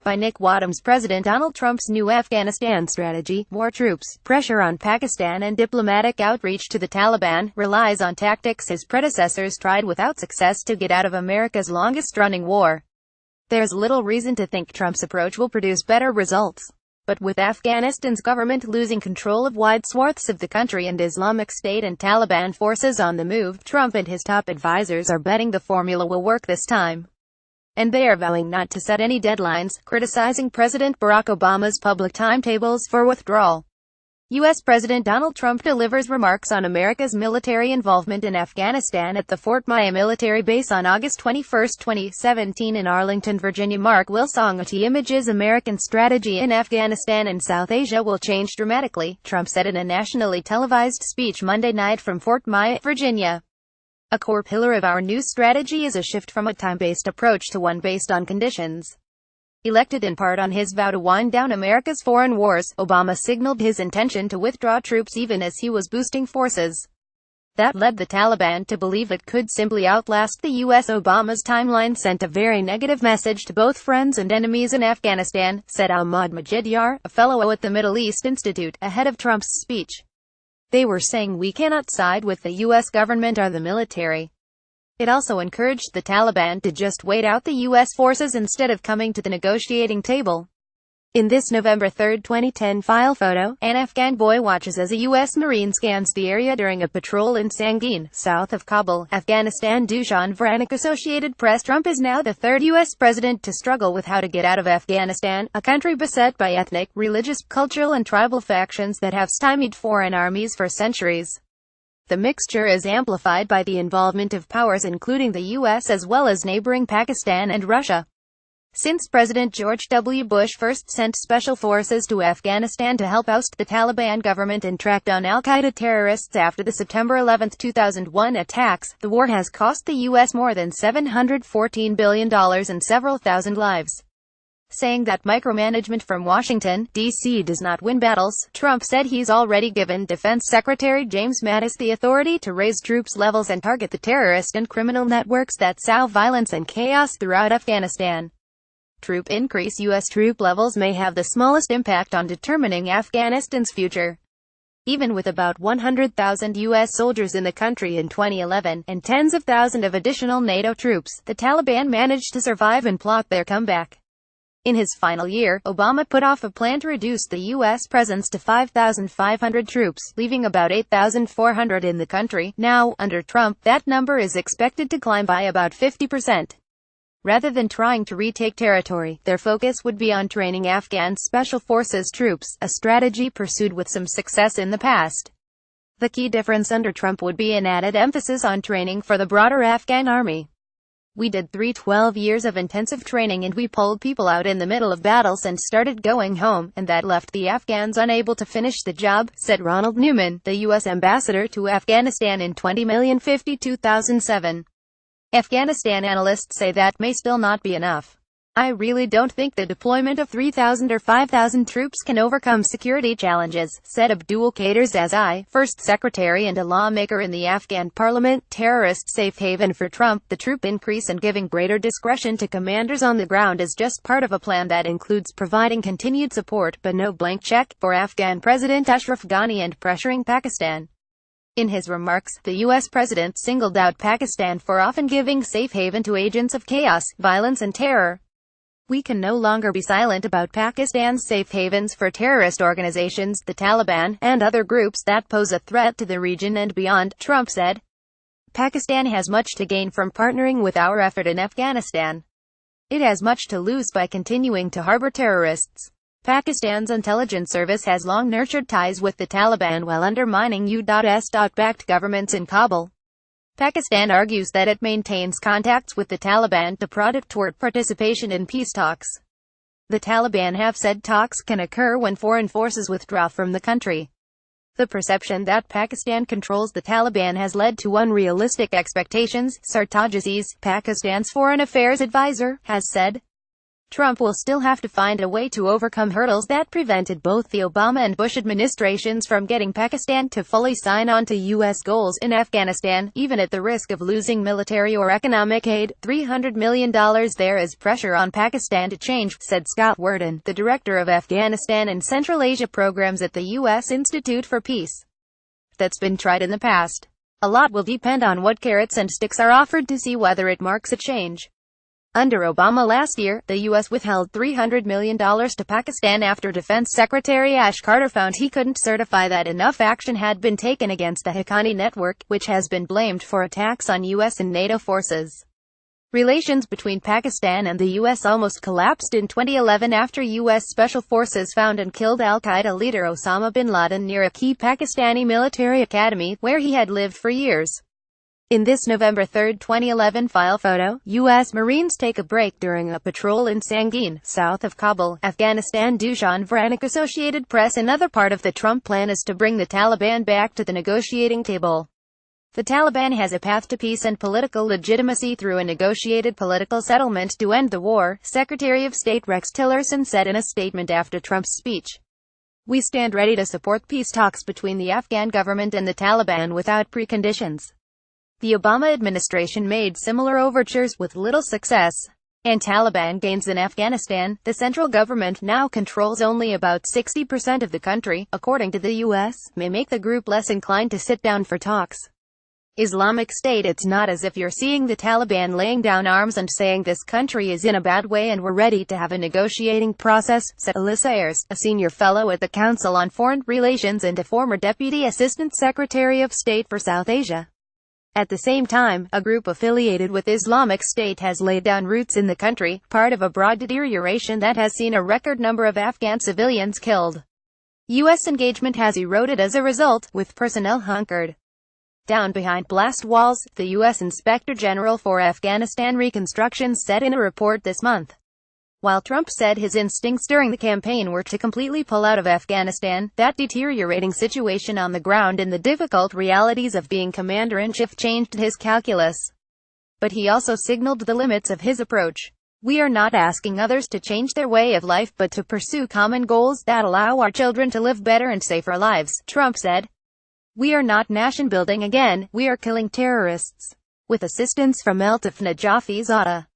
by Nick Wadhams. President Donald Trump's new Afghanistan strategy, more troops, pressure on Pakistan and diplomatic outreach to the Taliban, relies on tactics his predecessors tried without success to get out of America's longest-running war. There's little reason to think Trump's approach will produce better results. But with Afghanistan's government losing control of wide swaths of the country and Islamic State and Taliban forces on the move, Trump and his top advisors are betting the formula will work this time. And they are vowing not to set any deadlines, criticizing President Barack Obama's public timetables for withdrawal. U.S. President Donald Trump delivers remarks on America's military involvement in Afghanistan at the Fort Myer military base on August 21, 2017 in Arlington, Virginia. Mark Wilsongati images American strategy in Afghanistan and South Asia will change dramatically, Trump said in a nationally televised speech Monday night from Fort Myer, Virginia. A core pillar of our new strategy is a shift from a time-based approach to one based on conditions. Elected in part on his vow to wind down America's foreign wars, Obama signaled his intention to withdraw troops even as he was boosting forces. That led the Taliban to believe it could simply outlast the U.S. Obama's timeline sent a very negative message to both friends and enemies in Afghanistan, said Ahmad Majidyar, a fellow at the Middle East Institute, ahead of Trump's speech. They were saying we cannot side with the U.S. government or the military. It also encouraged the Taliban to just wait out the U.S. forces instead of coming to the negotiating table. In this November 3, 2010 file photo, an Afghan boy watches as a U.S. Marine scans the area during a patrol in Sangin, south of Kabul, Afghanistan. Dushan Vranik, Associated Press. Trump is now the third U.S. president to struggle with how to get out of Afghanistan, a country beset by ethnic, religious, cultural and tribal factions that have stymied foreign armies for centuries. The mixture is amplified by the involvement of powers including the U.S. as well as neighboring Pakistan and Russia. Since President George W. Bush first sent special forces to Afghanistan to help oust the Taliban government and track down al-Qaeda terrorists after the September 11, 2001 attacks, the war has cost the U.S. more than $714 billion and several thousand lives. Saying that micromanagement from Washington, D.C. does not win battles, Trump said he's already given Defense Secretary James Mattis the authority to raise troops levels and target the terrorist and criminal networks that sow violence and chaos throughout Afghanistan. Troop increase. U.S. troop levels may have the smallest impact on determining Afghanistan's future. Even with about 100,000 U.S. soldiers in the country in 2011, and tens of thousands of additional NATO troops, the Taliban managed to survive and plot their comeback. In his final year, Obama put off a plan to reduce the U.S. presence to 5,500 troops, leaving about 8,400 in the country. Now, under Trump, that number is expected to climb by about 50%. Rather than trying to retake territory, their focus would be on training Afghan Special Forces troops, a strategy pursued with some success in the past. The key difference under Trump would be an added emphasis on training for the broader Afghan army. We did 12 years of intensive training and we pulled people out in the middle of battles and started going home, and that left the Afghans unable to finish the job, said Ronald Newman, the U.S. ambassador to Afghanistan in 2007. Afghanistan analysts say that may still not be enough. I really don't think the deployment of 3,000 or 5,000 troops can overcome security challenges, said Abdul Qadir Zazai, first secretary and a lawmaker in the Afghan parliament. Terrorist safe haven for Trump. The troop increase and giving greater discretion to commanders on the ground is just part of a plan that includes providing continued support, but no blank check, for Afghan President Ashraf Ghani and pressuring Pakistan. In his remarks, the U.S. president singled out Pakistan for often giving safe haven to agents of chaos, violence and terror. We can no longer be silent about Pakistan's safe havens for terrorist organizations, the Taliban, and other groups that pose a threat to the region and beyond, Trump said. Pakistan has much to gain from partnering with our effort in Afghanistan. It has much to lose by continuing to harbor terrorists. Pakistan's intelligence service has long nurtured ties with the Taliban while undermining U.S.-backed governments in Kabul. Pakistan argues that it maintains contacts with the Taliban to prod it toward participation in peace talks. The Taliban have said talks can occur when foreign forces withdraw from the country. The perception that Pakistan controls the Taliban has led to unrealistic expectations, Sartaj Aziz, Pakistan's foreign affairs advisor, has said. Trump will still have to find a way to overcome hurdles that prevented both the Obama and Bush administrations from getting Pakistan to fully sign on to U.S. goals in Afghanistan, even at the risk of losing military or economic aid. $300 million. There is pressure on Pakistan to change, said Scott Worden, the director of Afghanistan and Central Asia programs at the U.S. Institute for Peace. That's been tried in the past. A lot will depend on what carrots and sticks are offered to see whether it marks a change. Under Obama last year, the U.S. withheld $300 million to Pakistan after Defense Secretary Ash Carter found he couldn't certify that enough action had been taken against the Haqqani network, which has been blamed for attacks on U.S. and NATO forces. Relations between Pakistan and the U.S. almost collapsed in 2011 after U.S. Special Forces found and killed al-Qaeda leader Osama bin Laden near a key Pakistani military academy, where he had lived for years. In this November 3, 2011 file photo, U.S. Marines take a break during a patrol in Sangin, south of Kabul, Afghanistan. Dushan Vranik, Associated Press. Another part of the Trump plan is to bring the Taliban back to the negotiating table. The Taliban has a path to peace and political legitimacy through a negotiated political settlement to end the war, Secretary of State Rex Tillerson said in a statement after Trump's speech. We stand ready to support peace talks between the Afghan government and the Taliban without preconditions. The Obama administration made similar overtures with little success. And Taliban gains in Afghanistan. The central government now controls only about 60% of the country, according to the U.S., may make the group less inclined to sit down for talks. Islamic State. It's not as if you're seeing the Taliban laying down arms and saying this country is in a bad way and we're ready to have a negotiating process, said Alyssa Ayers, a senior fellow at the Council on Foreign Relations and a former Deputy Assistant Secretary of State for South Asia. At the same time, a group affiliated with Islamic State has laid down roots in the country, part of a broad deterioration that has seen a record number of Afghan civilians killed. U.S. engagement has eroded as a result, with personnel hunkered down behind blast walls, the U.S. Inspector General for Afghanistan Reconstruction said in a report this month. While Trump said his instincts during the campaign were to completely pull out of Afghanistan, that deteriorating situation on the ground and the difficult realities of being commander-in-chief changed his calculus. But he also signaled the limits of his approach. We are not asking others to change their way of life but to pursue common goals that allow our children to live better and safer lives, Trump said. We are not nation building again, we are killing terrorists. With assistance from Altaf Najafi Zada.